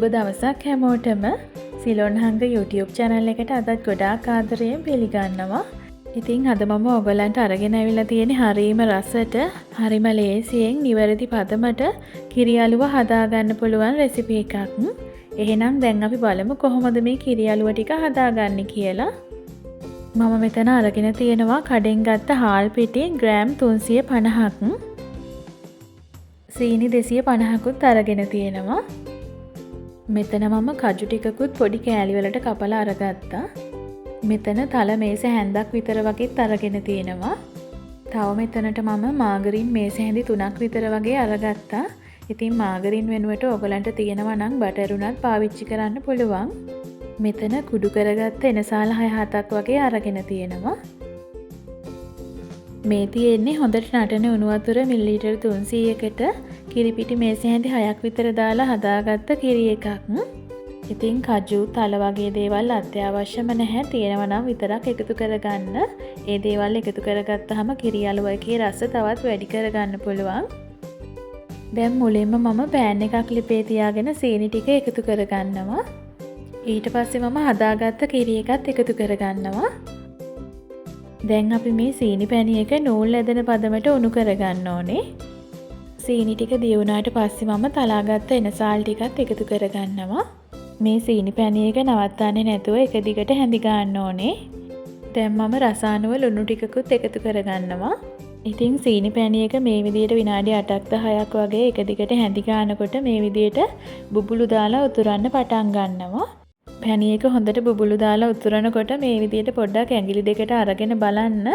සුබ දවසක් හැමෝටම සිලොන් හංග YouTube channel එකට අදත් ගොඩාක් ආදරයෙන් පිළිගන්නවා. ඉතින් අද මම ඔයගලන්ට අරගෙන ඇවිල්ලා තියෙන්නේ හරීම රසට, හරිම ලේසියෙන් නිවැරදි පදමට කිරි අලුව හදාගන්න පුළුවන් රෙසිපි එකක්. එහෙනම් දැන් අපි බලමු කොහොමද මේ කිරි අලුව ටික හදාගන්නේ කියලා. මම මෙතන අරගෙන තියෙනවා කඩෙන් ගත්ත හාල් පිටි ග්‍රෑම් 350ක්. සීනි 250කුත් අරගෙන තියෙනවා. මෙතන මම කජු ටිකකුත් පොඩි කෑලි වලට කපලා අරගත්තා. මෙතන තල මේස හැන්දක් විතර වගේත් අරගෙන තියෙනවා. තව මෙතනට මම මාගරින් මේස හැඳි 3ක් විතර වගේ අරගත්තා. ඉතින් මාගරින් වෙනුවට ඔයගලන්ට තියෙනවා නම් බටර් උනත් පාවිච්චි කරන්න පුළුවන්. මෙතන කුඩු කරගත්ත එනසාල 6-7ක් වගේ අරගෙන තියෙනවා. මේ තියෙන්නේ හොඳට නටන උණු වතුර මිලිලීටර් 300කට කිරිපිටි මේසෙ හැඳි 6ක් විතර දාලා හදාගත්ත කිරි එකක්. ඉතින් කජු, තල වගේ දේවල් අත්‍යවශ්‍යම නැහැ. තියෙනවා නම් විතරක් එකතු කරගන්න. ඒ දේවල් එකතු කරගත්තාම කිරි අලුව එකේ රස තවත් වැඩි කරගන්න පුළුවන්. දැන් මුලින්ම මම පෑන් එකක් ලිපේ තියාගෙන සීනි ටික එකතු කරගන්නවා. ඊට පස්සේ මම හදාගත්ත කිරි එකත් එකතු කරගන්නවා. දැන් අපි මේ සීනි පැණි එක නූල් ඇදෙන පදමට උණු කරගන්න ඕනේ. සීනි ටික දිය වුණාට පස්සේ මම තලාගත්ත එනසාල් ටිකත් එකතු කරගන්නවා. මේ සීනි පැණි එක නවත්තන්නේ නැතුව එක දිගට හැඳි ගන්න ඕනේ. දැන් මම රසායනික ලුණු ටිකකුත් එකතු කරගන්නවා. ඉතින් සීනි පැණි එක මේ විදිහට විනාඩි 8ක් 10ක් වගේ එක දිගට හැඳි ගන්නකොට මේ විදිහට බුබුලු දාලා උතුරන්න පටන් ගන්නවා. පැණි එක හොඳට බුබුලු දාලා උතුරනකොට මේ විදිහට පොඩ්ඩක් ඇඟිලි දෙකට අරගෙන බලන්න.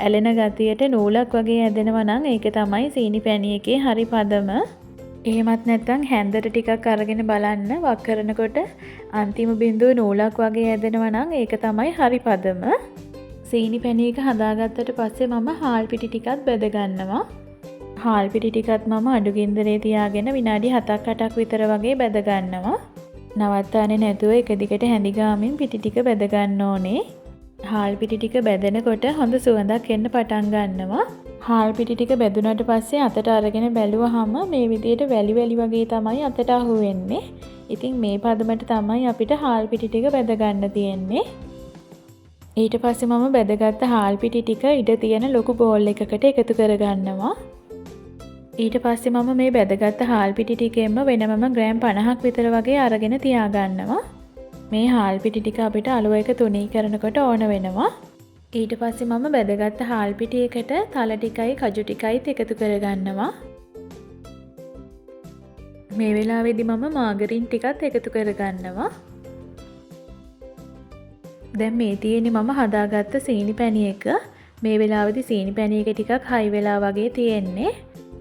ඇලෙන ගතියට නූලක් වගේ ඇදෙනවා නම් ඒක තමයි සීනි පැණි එකේ හරි පදම. එහෙමත් නැත්නම් හැන්දට ටිකක් අරගෙන බලන්න වක් කරනකොට අන්තිම බිඳුව නූලක් වගේ ඇදෙනවා නම් ඒක තමයි හරි පදම. සීනි පැණි එක හදාගත්තට පස්සේ මම හාල් පිටි ටිකක් බෙද ගන්නවා. හාල් පිටි ටිකත් මම අඩු ගින්දරේ තියාගෙන විනාඩි 7ක් 8ක් විතර වගේ බෙද ගන්නවා. නවත්තන්නේ නැතුව එක දිගට හැඳි ගාමින් පිටි ටික බෙද ගන්න ඕනේ. හාල් පිටි ටික බෙදෙනකොට හොඳ සුවඳක් එන්න පටන් ගන්නවා. හාල් පිටි ටික බෙදුනට පස්සේ අතට අරගෙන බැලුවහම මේ විදිහට වැලි වැලි වගේ තමයි අතට අහු වෙන්නේ. ඉතින් මේ පදමට තමයි අපිට හාල් පිටි ටික බෙද ගන්න තියෙන්නේ. ඊට පස්සේ මම බෙදගත්ත හාල් පිටි ටික ඉඩ තියෙන ලොකු බෝල් එකකට එකතු කරගන්නවා. ඊට පස්සේ මම මේ බෙදගත්ත හාල් පිටි ටිකෙන්ම වෙනමම ග්‍රෑම් 50ක් විතර වගේ අරගෙන තියාගන්නවා. මේ හාල් පිටි ටික අපිට අලුව එක තුනී කරනකොට ඕන වෙනවා. ඊට පස්සේ මම බෙදගත්ත හාල් පිටි එකට තල ටිකයි කජු ටිකයිත් එකතු කරගන්නවා. මේ වෙලාවේදී මම මාගරින් ටිකත් එකතු කරගන්නවා. දැන් මේ තියෙන්නේ මම හදාගත්ත සීනි පැණි එක. මේ වෙලාවේදී සීනි පැණි එක ටිකක් හයි වෙලා වගේ තියෙන්නේ.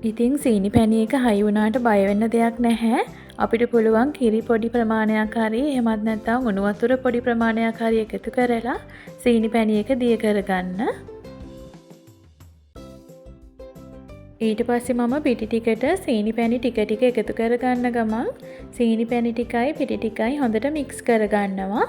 ඉතින් සීනි පැණි එක හයි වුණාට බය වෙන්න දෙයක් නැහැ. අපිට පුළුවන් කිරි පොඩි ප්‍රමාණයක් හරි එහෙමත් නැත්නම් උණු වතුර පොඩි ප්‍රමාණයක් හරි එකතු කරලා සීනි පැණි එක දිය කරගන්න. ඊට පස්සේ මම පිටි ටිකට සීනි පැණි ටික ටික එකතු කරගන්න ගමන් සීනි පැණි ටිකයි පිටි ටිකයි හොඳට මික්ස් කරගන්නවා.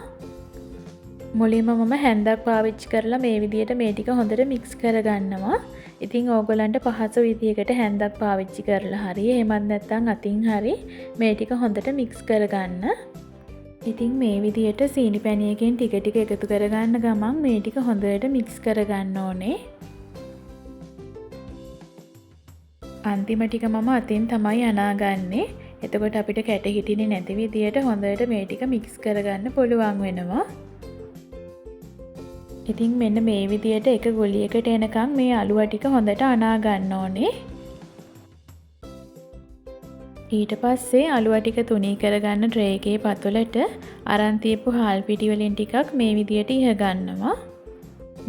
මුලින්ම මම හැන්දක් පාවිච්චි කරලා මේ විදිහට මේ ටික හොඳට මික්ස් කරගන්නවා. ඉතින් ඕගොල්ලන්ට පහසු විදිහකට හැන්දක් පාවිච්චි කරලා හරි එහෙමත් නැත්නම් අතින් හරි මේ ටික හොඳට මික්ස් කරගන්න. ඉතින් මේ විදිහට සීනි පැණි එකෙන් ටික ටික එකතු කරගන්න ගමන් මේ ටික හොඳට මික්ස් කරගන්න ඕනේ. අන්තිම ටික මම අතින් තමයි අනාගන්නේ. එතකොට අපිට කැට හිටින්නේ නැති විදිහට හොඳට මේ ටික මික්ස් කරගන්න පුළුවන් වෙනවා. ඉතින් මෙන්න මේ විදිහට එක ගොලියකට එනකම් මේ අලුව ටික හොඳට අනා ගන්න ඕනේ. ඊට පස්සේ අලුව ටික තුනී කරගන්න ට්‍රේ එකේ පතුලට අරන් තියපු හාල් පිටි වලින් ටිකක් මේ විදිහට ඉහ ගන්නවා.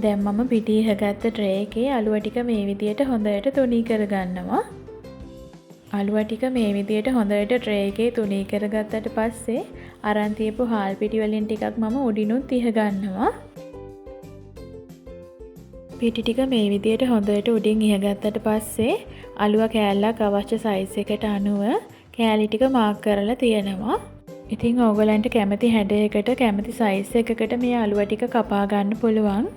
දැන් මම පිටි ඉහගත්ත ට්‍රේ එකේ අලුව ටික මේ විදිහට හොඳට තුනී කරගන්නවා. අලුව ටික මේ විදිහට හොඳට ට්‍රේ එකේ තුනී කරගත්තට පස්සේ අරන් තියපු හාල් පිටි වලින් ටිකක් මම උඩිනුත් ඉහ ගන්නවා. පිටි ටික මේ විදිහට හොඳට උඩින් ඉහගත්තට පස්සේ අලුව කෑල්ලක් අවශ්‍ය සයිස් එකට අනුව කෑලි ටික මාක් කරලා තියෙනවා. ඉතින් ඕගලන්ට කැමති හැඩයකට කැමති සයිස් එකකට මේ අලුව ටික කපා ගන්න පුළුවන්.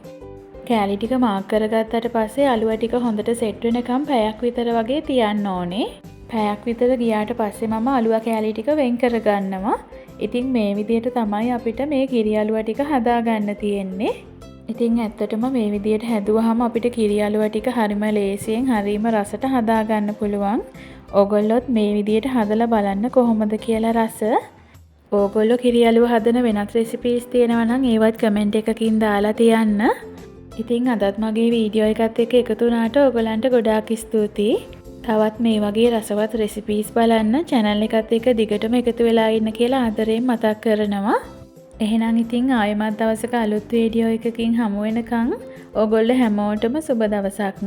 කෑලි ටික මාක් කරගත්තට පස්සේ අලුව ටික හොඳට සෙට් වෙනකම් පැයක් විතර වගේ තියන්න ඕනේ. පැයක් විතර ගියාට පස්සේ මම අලුව කෑලි ටික වෙන් කරගන්නවා. ඉතින් මේ විදියට තමයි අපිට මේ කිරි අලුව ටික හදාගන්න තියෙන්නේ. ඉතින් ඇත්තටම මේ විදියට හැදුවහම අපිට කිරි අලුව ටික හරිම ලේසියෙන් හරිම රසට හදාගන්න පුළුවන්. ඕගොල්ලොත් මේ විදියට හදලා බලන්න කොහොමද කියලා රස. ඕගොල්ලෝ කිරි අලුව හදන වෙනත් රෙසිපීස් තියෙනවා නම් ඒවත් කමෙන්ට් එකකින් දාලා තියන්න. ඉතින් අදත් මගේ වීඩියෝ එකත් එක්ක එකතු වුණාට ඕගොල්ලන්ට ගොඩාක් ස්තුතියි. තවත් මේ වගේ රසවත් රෙසිපීස් බලන්න channel එකත් එක්ක දිගටම එකතු වෙලා ඉන්න කියලා ආදරයෙන් මතක් කරනවා. එහෙනම් ඉතින් ආයෙමත් දවසක අලුත් වීඩියෝ එකකින් හමු වෙනකන් ඕගොල්ලෝ හැමෝටම සුබ දවසක්.